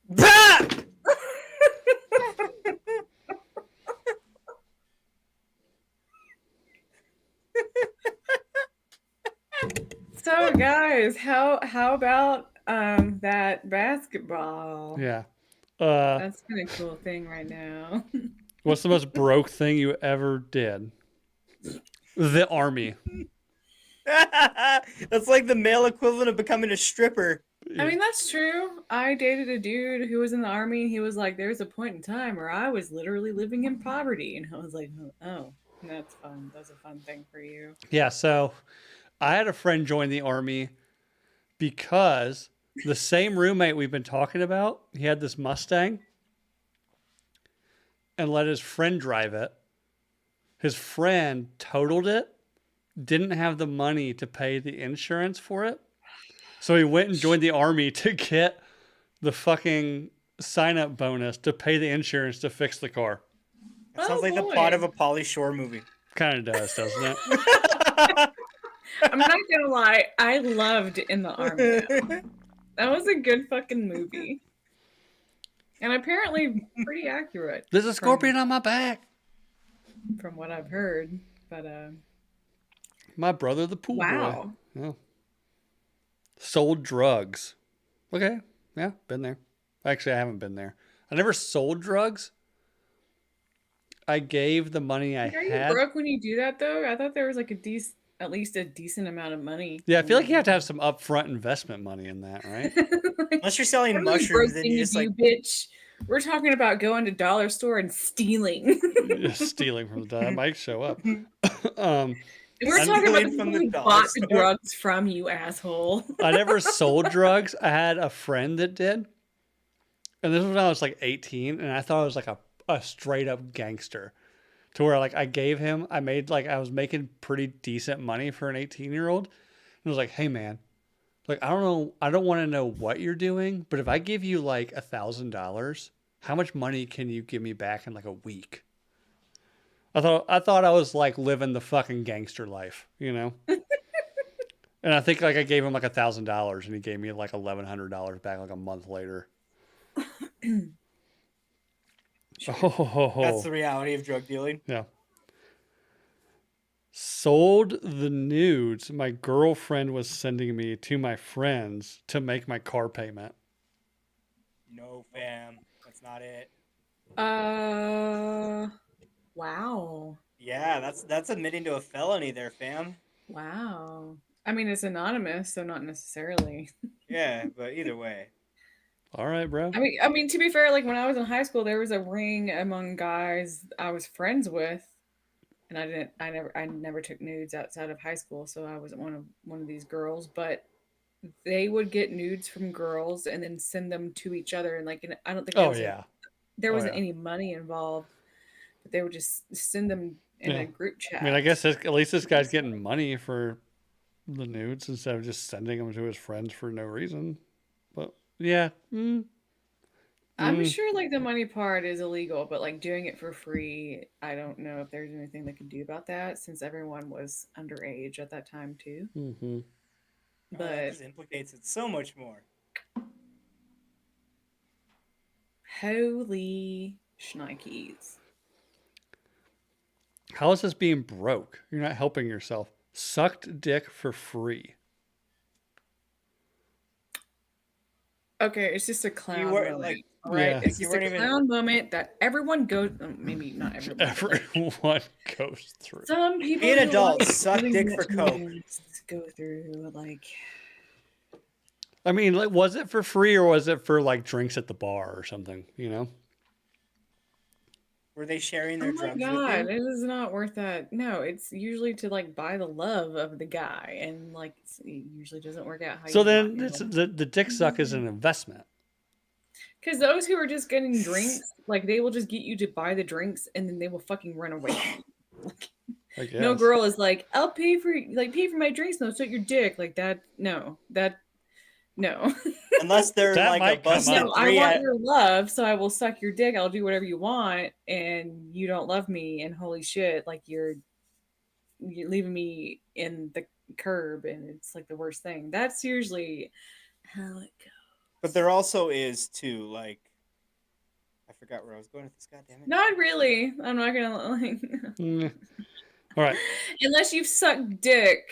Bah! So, guys, how about that basketball? Yeah. That's been a cool thing right now. What's the most broke thing you ever did? The army. That's like the male equivalent of becoming a stripper. I mean, that's true. I dated a dude who was in the army, and he was like, there's a point in time where I was literally living in poverty. And I was like, oh, that's fun. That's a fun thing for you. Yeah, so I had a friend join the army because the same roommate we've been talking about, he had this Mustang and let his friend drive it. His friend totaled it, didn't have the money to pay the insurance for it. So he went and joined the army to get the fucking sign-up bonus to pay the insurance to fix the car. That sounds Oh, like the boy. plot of a Pauly Shore movie. Kind of does, doesn't it? I'm not gonna lie, I loved In the Army. though. That was a good fucking movie. And apparently pretty accurate. There's a scorpion on my back. From what I've heard. But My brother, the pool wow. boy. Yeah. Sold drugs. Okay. Yeah, been there. Actually, I haven't been there. I never sold drugs. I gave the money I Are you had. broke when you do that though? I thought there was like at least a decent amount of money. Yeah, I feel like you have to have some upfront investment money in that, right? Unless you're selling I really mushrooms, broke then in you you, just like bitch. We're talking about going to dollar store and stealing. Stealing from the that might show up. We're I, talking about the Stealing from people the who dollar bought the store. drugs from you, asshole. I never sold drugs. I had a friend that did. And this was when I was like 18, and I thought I was like a straight up gangster. To where like I gave him, I made like I was making pretty decent money for an 18-year-old. And I was like, hey man, like I don't know, I don't want to know what you're doing, but if I give you like $1,000, how much money can you give me back in like a week? I thought I was like living the fucking gangster life, you know? And I think like I gave him like $1,000 and he gave me like $1,100 back like a month later. Sure. That's the reality of drug dealing. Yeah. Sold the nudes my girlfriend was sending me to my friends to make my car payment. No, fam. That's not it. Wow. Yeah, that's admitting to a felony there, fam. Wow. I mean, it's anonymous, so not necessarily. Yeah, but either way. All right, bro. I mean, to be fair, like when I was in high school, there was a ring among guys I was friends with, and I never took nudes outside of high school, so I wasn't one of these girls. But they would get nudes from girls and then send them to each other, and like, and I don't think Oh yeah. there Oh wasn't yeah. any money involved, but they would just send them in Yeah. a group I mean, I chat. guess at least this guy's getting money for the nudes instead of just sending them to his friends for no reason. But yeah. I'm sure like the money part is illegal, but like doing it for free, I don't know if there's anything they could do about that since everyone was underage at that time too. Mm-hmm. Oh, that But just implicates it so much more. holy shnikes. How is this being broke? You're not helping yourself. Sucked dick for free. Okay, it's just a You clown were moment, like, all right? Yeah. It's you just a weren't even. clown moment that everyone goes. Maybe not everyone, but like Everyone goes through. some people Be an who adult, like suck really dick rich for coke. men go through like. I mean, like, was it for free or was it for like drinks at the bar or something? You know? Were they sharing Oh their my drugs with god, you? it is not worth that. No, it's usually to like buy the love of the guy, and like it usually doesn't work out how So you want. then the dick suck is an investment. Because those who are just getting drinks, like they will just get you to buy the drinks, and then they will fucking run away from you. Like, I no guess. girl is like, I'll pay for my drinks. No, suck your dick like that. No, no. Unless they're That like a might come busted up. No, I three want at. your love, so I will suck your dick. I'll do whatever you want, and you don't love me, and holy shit, like you're leaving me in the curb, and it's like the worst thing. That's usually how it But goes. there also is too, like, I forgot where I was going with this. God damn it. Not really. I'm not gonna like Mm. All right. unless you've sucked dick,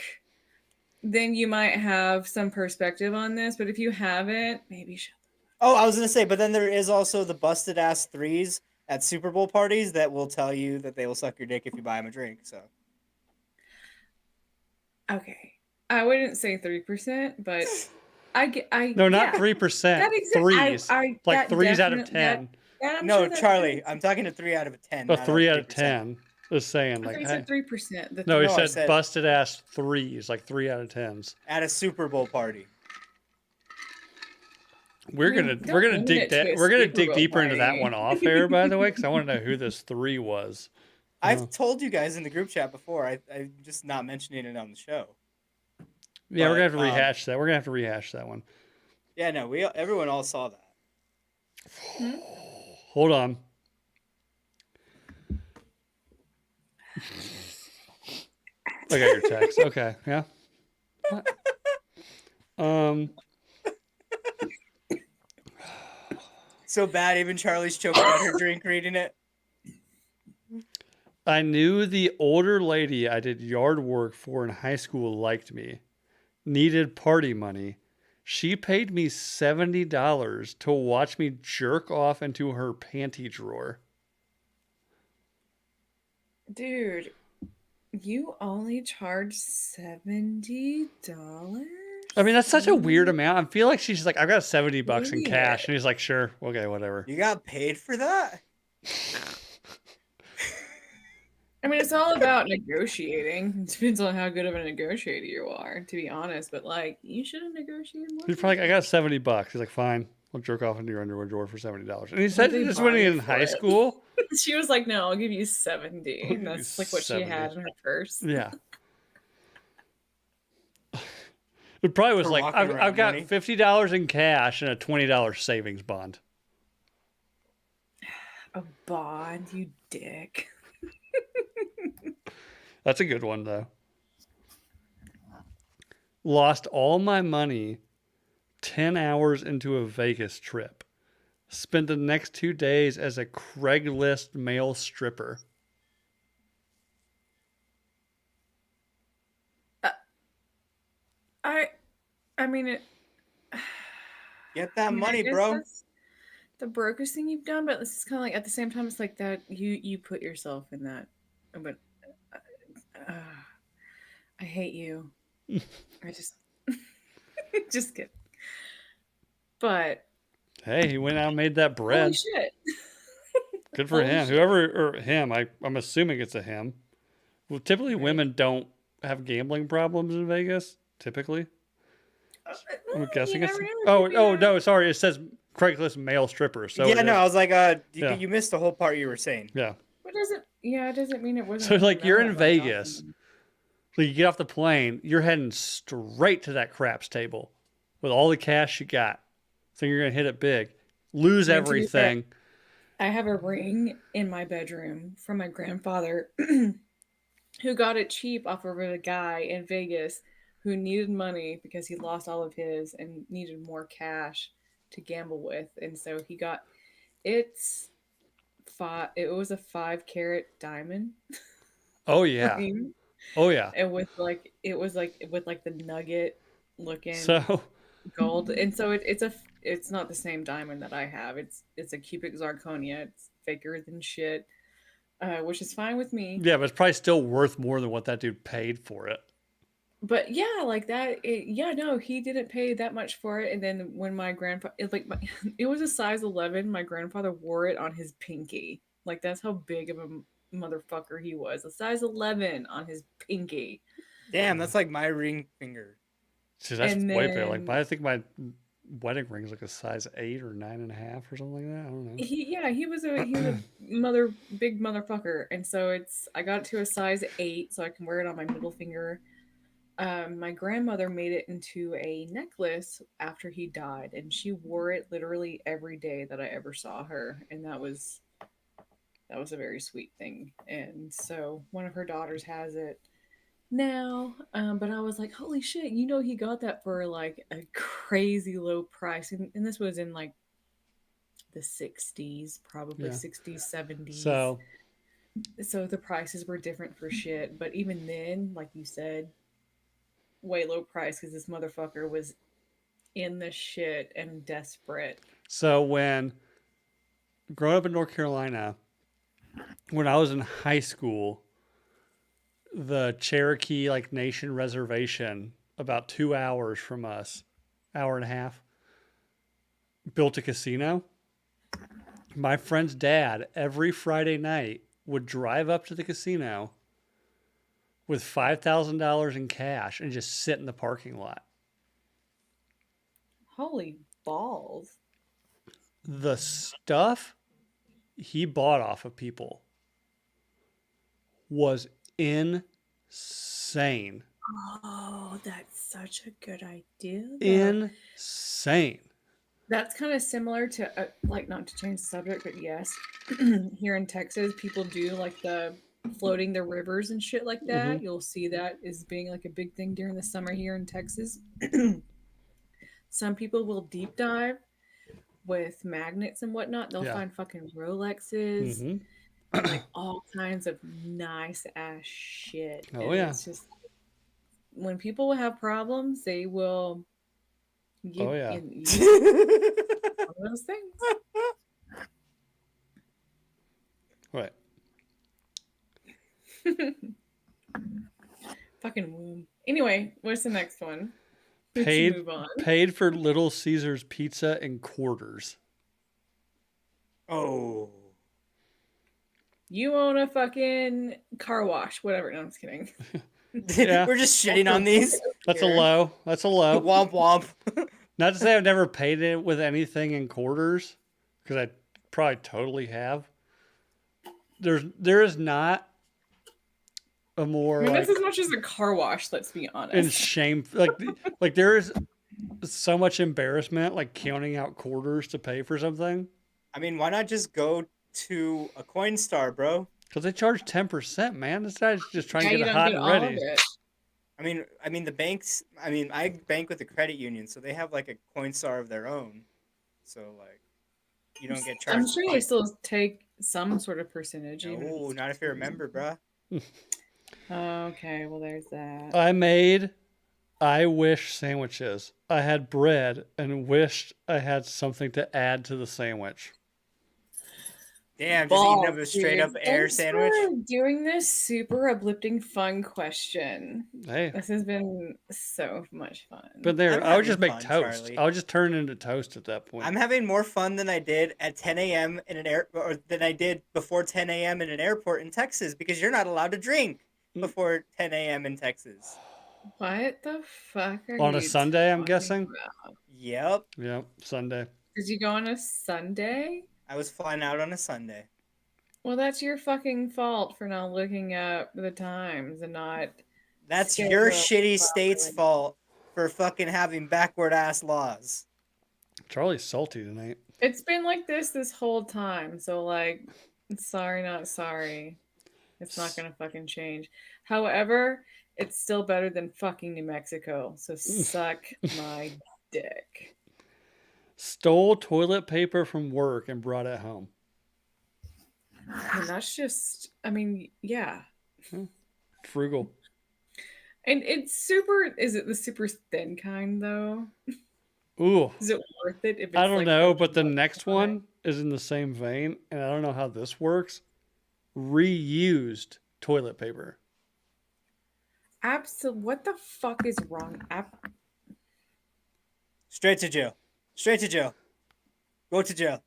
then you might have some perspective on this. But if you haven't, maybe shut. Oh, I was gonna say, but then there is also the busted ass threes at Super Bowl parties that will tell you that they will suck your dick if you buy them a drink. So Okay, I wouldn't say 3%, but No, not yeah. 3%. That Threes. Like that threes out of definitely that 10. I'm no, sure that Charlie, I'm talking to 3 out of 10, A not 3 out of 3%. 10 is saying I like, thought you hey. said 3%. The No, he No, I said said- busted ass threes, like 3 out of 10s. At a Super Bowl party. We're I mean, gonna don't limit it to a we're gonna Super dig Bowl deeper into that party. one off air, by the way, because I want to know who this 3 was. I've told you guys in the group chat before. I'm just not mentioning it on the show. Yeah, we're gonna have to But, rehash that. We're gonna have to rehash that one. Yeah, no, everyone all saw that. Hold on. I got your text. Okay, yeah. So bad, even Charlie's choking on her drink reading it. I knew the older lady I did yard work for in high school liked me, needed party money. She paid me $70 to watch me jerk off into her panty drawer. Dude, you only charge $70? I mean, that's such a weird amount. I feel like she's like, I've got $70 in cash. Idiot. And he's like, sure. Okay, whatever. You got paid for that? I mean, it's all about negotiating. It depends on how good of a negotiator you are, to be honest. But like, you should have negotiated more. He's probably like, I got $70. He's like, fine. I'll jerk off into your underwear drawer for $70. And he What'd said they this buy when he was you in for high it? school. She was like, "No, I'll give you 70." I'll And give you that's like what she 70. had in her purse. Yeah. It probably was For like, walking around I've got money. $50 in cash and a $20 savings bond. A bond, you dick. That's a good one, though. Lost all my money 10 hours into a Vegas trip. Spent the next 2 days as a Craigslist male stripper. I mean, it. Get that I mean, I money, guess bro. that's the brokest thing you've done, but this is kind of like at the same time, it's like that you put yourself in that. But uh, I hate you. I just just kidding. But Hey, he went out and made that holy bread. shit! Good for Holy him. shit. Whoever, or him, I'm assuming it's a him. Well, typically Right. women don't have gambling problems in Vegas. Typically. I'm guessing you it's. never know, it Oh, could be oh a- no, sorry. It says Craigslist male stripper. So Yeah, it no, is- I was like, Yeah. you missed the whole part you were saying. yeah. What doesn't? Yeah, it doesn't mean it wasn't. So even like you're in that much Vegas. awesome. So you get off the plane, you're heading straight to that craps table with all the cash you got. So you're gonna hit it big, lose I mean, to be fair, everything. I have a ring in my bedroom from my grandfather who got it cheap off of a guy in Vegas who needed money because he lost all of his and needed more cash to gamble with. And so he got it's it was a 5 carat diamond Oh yeah. ring. Oh yeah. And with like it was like with like the nugget looking So gold. And so it's not the same diamond that I have. It's a cubic zirconia. It's thicker than shit. Which is fine with me. yeah, but it's probably still worth more than what that dude paid for it. But yeah, like that. Yeah, no, he didn't pay that much for it. And then when my grandfather, it was a size 11. My grandfather wore it on his pinky. Like that's how big of a motherfucker he was. A size 11 on his pinky. Damn, that's like my ring finger. See, that's And way big. Like then I think my wedding ring's like a size 8 or 9.5 or something like that. I don't know. he was a big motherfucker. And so I got it to a size 8 so I can wear it on my middle finger. My grandmother made it into a necklace after he died, and she wore it literally every day that I ever saw her, and that was a very sweet thing. And so one of her daughters has it now, but I was like, holy shit, he got that for like a crazy low price, and this was in like the 60s, probably Yeah. 60s, 70s. So So the prices were different for shit, but even then, like you said, way low price because this motherfucker was in the shit and desperate. when growing up in North Carolina, when I was in high school, the Cherokee like Nation reservation about 2 hours from us, hour and a half, built a casino. My friend's dad every Friday night would drive up to the casino with $5,000 in cash and just sit in the parking lot. Holy balls. The stuff he bought off of people was insane. Oh, that's such a good idea. Insane. That's kind of similar to, like, not to change the subject, but yes, here in Texas, people do like the floating the rivers and shit like that. Mhm. You'll see that as being like a big thing during the summer here in Texas. Some people will deep dive with magnets and whatnot. They'll Yeah. find fucking Rolexes Mhm. and like all kinds of nice ass shit. Oh, And yeah. it's just when people have problems, they will give Oh, yeah. in one of those things. Right. Fucking womb. Anyway, what's the next one? Let's Paid move on. paid for Little Caesars pizza in quarters. Oh. You own a fucking car wash, whatever. No, I'm just kidding. Yeah. We're just shitting on these. That's a Here. low. That's a low. Womp womp. Not to say I've never paid it with anything in quarters, because I probably totally have. There is not a more I mean, like that's as much as a car wash. Let's be honest. and shame like there is so much embarrassment like counting out quarters to pay for something I mean, why not just go to a Coinstar, bro? because they charge 10%. Man, this guy's just trying Yeah, to you get it don't hot get and all of ready. it. I mean the banks. I mean, I bank with a credit union, so they have like a Coinstar of their own. So like, you don't get charged. I'm sure they still take some sort of percentage. No, not if you're a member, bruh. Okay, well, there's that. I made I wish sandwiches. I had bread and wished I had something to add to the sandwich. Damn, just eating up a Balls, straight up dude. air Thanks sandwich. for doing this super uplifting, fun question. Hey, This has been so much fun. but there, I'm I would just having make fun, toast. Charlie. I would just turn it into toast at that point. I'm having more fun than I did at 10 a.m. in an air, or than I did before 10 a.m. in an airport in Texas because you're not allowed to drink before 10 a.m. in Texas. What the fuck are On you a Sunday, I'm talking guessing. about? Yep, Yep, Sunday. Did you go on a Sunday? I was flying out on a Sunday. Well, that's your fucking fault for not looking up the times and not. That's Schedule your shitty state's properly. fault for fucking having backward ass laws. Charlie's salty tonight. It's been like this whole time. So, like, sorry, not sorry. It's not gonna fucking change. However, it's still better than fucking New Mexico. So suck my dick. Stole toilet paper from work and brought it home. And that's just, I mean, yeah. Frugal. And it's super, is it the super thin kind though? Ooh. Is it worth it? If it's I don't like know, really but the much next on it? one is in the same vein, and I don't know how this works. Reused toilet paper. Absolutely. What the fuck is wrong? Straight to jail. Straight to jail. Go to jail.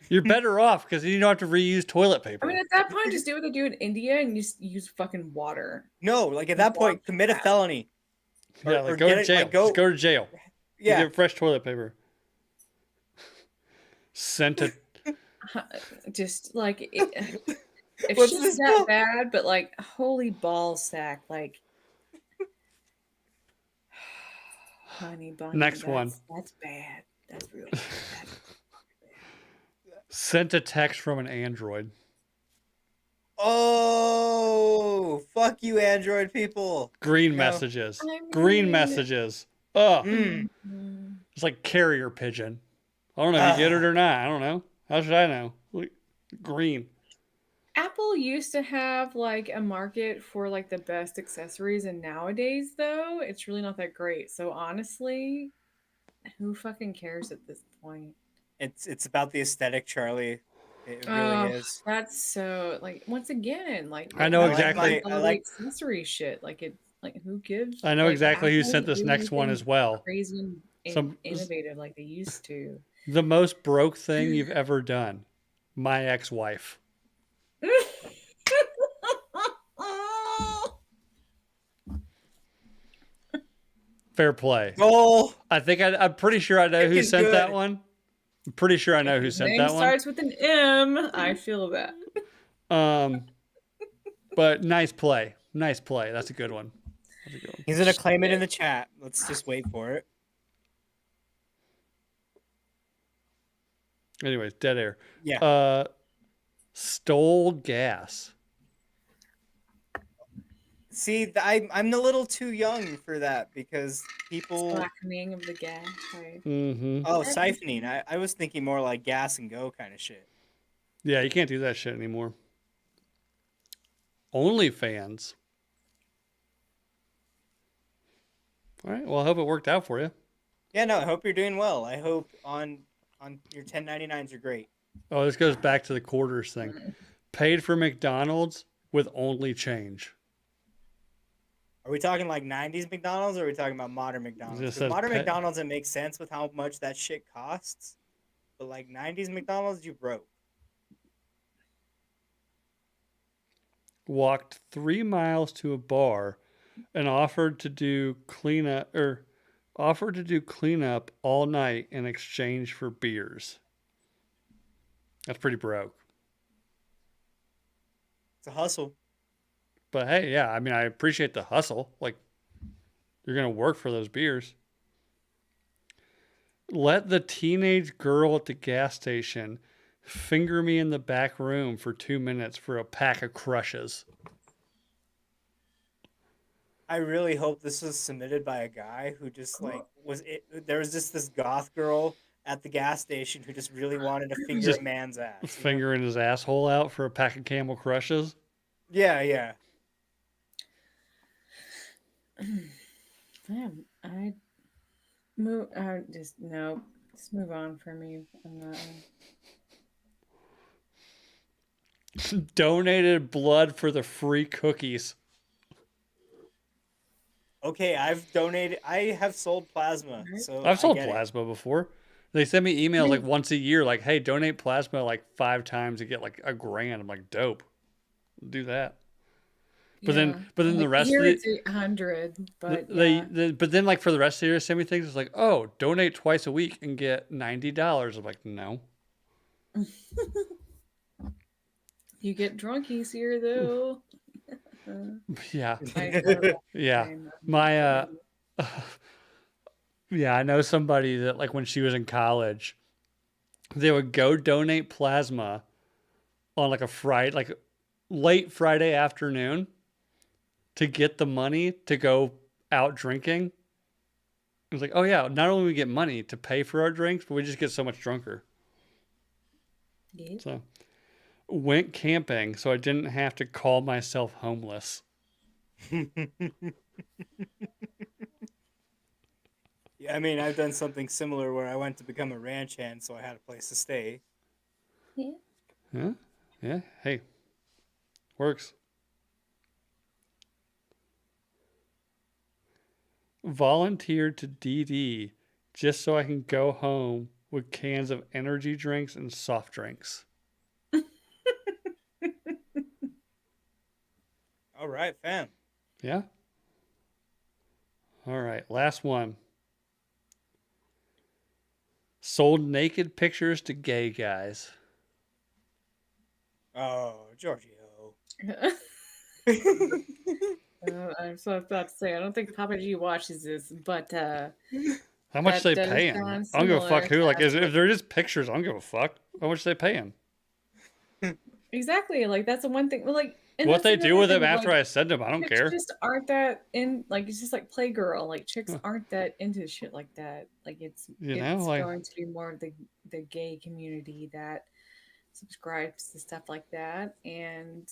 You're better off because you don't have to reuse toilet I paper. mean, at that point, just do what they do in India and just use fucking water. No, like at that point, commit a felony. Yeah, or like go get to it- jail. like, go- Just go to jail. You Yeah. get fresh toilet paper. Sent to Just like, if What's shit's this that bill? bad, but like, holy ball sack, like, honey bunny. Next one. That's bad. That's real bad. sent a text from an Android. Oh, fuck you, Android people. Green No. messages. I Green mean- messages. Oh, Mm. it's like carrier pigeon. I don't know if you get it or not. I don't know. How should I know? Look, green. Apple used to have like a market for like the best accessories, and nowadays though, it's really not that great. So honestly, who fucking cares at this point? It's about the aesthetic, Charlie. It Oh, really is. that's so like once again, like I know I like exactly. my- all I the like- accessory shit. Like it, like who gives? I know like, exactly who Apple sent this doesn't do next one anything as well. Crazy and Some- innovative like they used to. The most broke thing you've ever done. My ex-wife. Fair play. Goal. I think I'm pretty sure I know who Freaking sent that good. one. I'm pretty sure I know who sent Name that one. starts with an M. I feel that. But nice play. Nice play. That's a good one. That's a good one. He's gonna claim it in the chat. Let's just wait for it. Anyways, dead air. Yeah. Stole gas. See, I'm a little too young for that because people. Slackening of the gas pipe. Mm-hmm. Oh, siphoning. I was thinking more like gas and go kind of shit. Yeah, you can't do that shit anymore. OnlyFans. All right. Well, I hope it worked out for you. Yeah, no. I hope you're doing well. I hope on your 1099s are great. Oh, this goes back to the quarters thing. Paid for McDonald's with only change. Are we talking like '90s McDonald's, or are we talking about modern It McDonald's? just Because says modern pet. McDonald's, it makes sense with how much that shit costs. But like '90s McDonald's, you broke. Walked 3 miles to a bar and offered to do cleanup all night in exchange for beers. That's pretty broke. It's a hustle. But hey, yeah, I mean, I appreciate the hustle. Like, you're going to work for those beers. Let the teenage girl at the gas station finger me in the back room for 2 minutes for a pack of crushes. I really hope this was submitted by a guy who just like was it. There was just this goth girl at the gas station who just really wanted to finger a Just man's ass. You know? fingering his asshole out for a pack of Camel Crushes. Yeah, yeah. Damn, I move. Just no. Just move on for me on that one. Donated blood for the free cookies. Okay, I've donated. I have sold plasma, Right? so I've I sold get it. plasma before. They send me emails like once a year, like, "Hey, donate plasma like 5 times to get like $1,000." I'm like, "Dope, do that." But Yeah. then the Like rest of here the it's 800, but they, yeah. but then like for the rest of the year, send me things. It's like, "Oh, donate twice a week and get $90." I'm like, "No." You get drunk easier though. Yeah, I don't yeah. I'm My kidding. yeah, I know somebody that like when she was in college, they would go donate plasma on like a Friday, like late Friday afternoon to get the money to go out drinking. It was like, oh yeah, not only we get money to pay for our drinks, but we just get so much drunker. Yep. So went camping so I didn't have to call myself homeless. Yeah, I mean, I've done something similar where I went to become a ranch hand, so I had a place to stay. Yeah. Yeah, yeah. Hey, works. Volunteered to DD just so I can go home with cans of energy drinks and soft drinks. All right, fam. Yeah. All right. Last one. Sold naked pictures to gay guys. Oh, Giorgio. I'm so about to say I don't think Papa G watches this, but How much that they does paying? sound I don't give a fuck similar who. to Like, if actually. they're just pictures, I don't give a fuck. How much they paying? Exactly, like that's the one thing. Well, like, and What that's they do another with them thing. after Like, I send them, I don't chicks care. just aren't that in. Like, it's just like Playgirl. Like, chicks Huh. aren't that into shit like that. Like, You know, it's like going to be more of the gay community that subscribes to stuff like that. And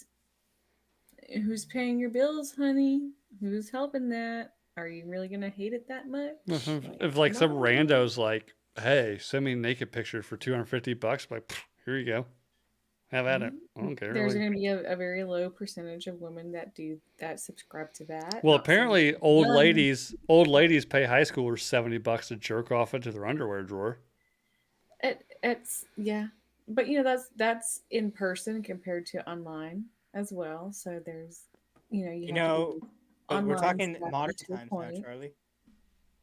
who's paying your bills, honey? Who's helping that? Are you really gonna hate it that if, much? Like, if like come some on. randos like, hey, send me a naked picture for $250, like, here you go, have at it. Mhm. I don't care. There's Like, going to be a very low percentage of women that do that subscribe to that. well, Not saying apparently none. old ladies pay high schoolers $70 to jerk off into their underwear drawer. It's yeah, but that's in person compared to online as well. So there's you You have to be know, but we're online talking savvy modern to a times now, point. Charlie.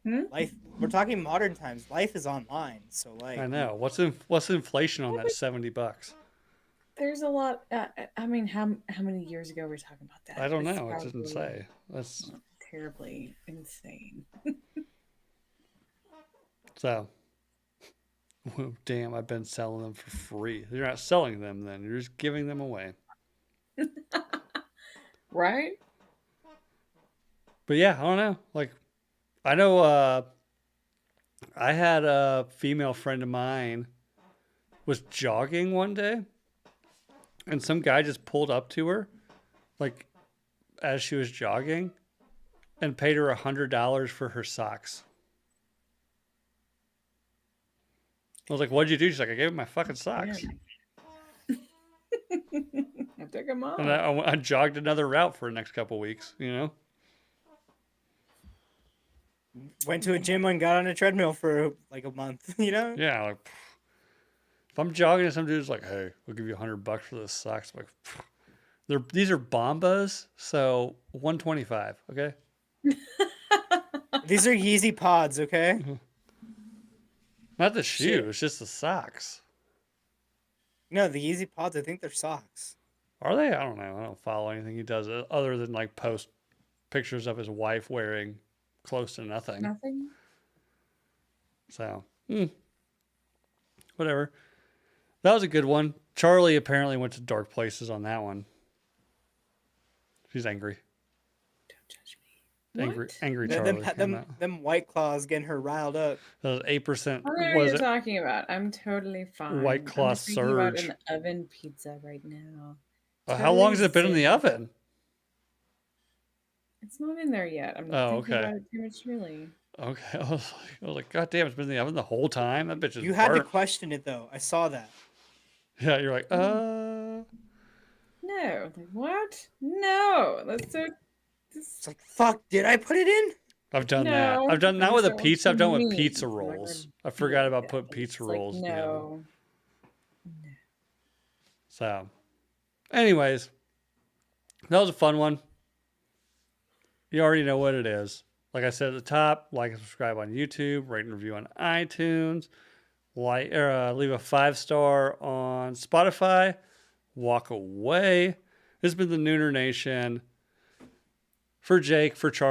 Hmm? Life. We're talking modern times. Life is online, so I like, know. What's inflation on Yeah, that but $70? there's a lot. I mean, how many years ago were we talking about I that? don't It's know. It doesn't probably say. That's terribly insane. so. Damn, I've been selling them for free. You're not selling them then. You're just giving them away. Right? But yeah, I don't know. Like I know I had a female friend of mine was jogging one day and some guy just pulled up to her like as she was jogging and paid her $100 for her socks. I was like, "What'd you do?" She's like, "I gave him my fucking socks." Damn. I took them And off. I jogged another route for the next couple weeks, you know? Went to a gym and got on a treadmill for like a month. You know. Yeah, like if I'm jogging and some dude's like, "Hey, we'll give you $100 for this socks," I'm like, these are Bombas, so 125. Okay. These are Yeezy pods, okay? Not the Shit. shoes, just the socks. No, the Yeezy pods. I think they're socks. Are they? I don't know. I don't follow anything he does other than like post pictures of his wife wearing close to nothing. Nothing. So, whatever. That was a good one. Charlie apparently went to dark places on that one. She's angry. Don't judge me. Angry, What? angry Them, Charlie. them, came them, out. them White Claws getting her riled up. That was 8%. I don't know what Was you're it talking about. I'm totally fine. White Claw I'm just thinking about Surge? an oven pizza right now. How long has Totally it been in the zen. oven? It's not in there yet. I'm Oh, thinking okay. about it too much, really. Okay. I was like, God damn, it's been in the oven the whole time. That bitch is You had to burnt. question it though. I saw that. Yeah, you're like, No, like what? No, that's so. It's like, fuck, did I put it in? I've done that. No, I've done I not with just a don't want pizza. I've done with meat. pizza I'm not rolls. gonna I forgot do about that. putting It's pizza like, rolls in the oven. no. So, anyways, that was a fun one. You already know what it is. Like I said at the top, like and subscribe on YouTube, rate and review on iTunes, leave a 5-star on Spotify. Walk away. This has been the Nooner Nation. For Jake, for Charlie.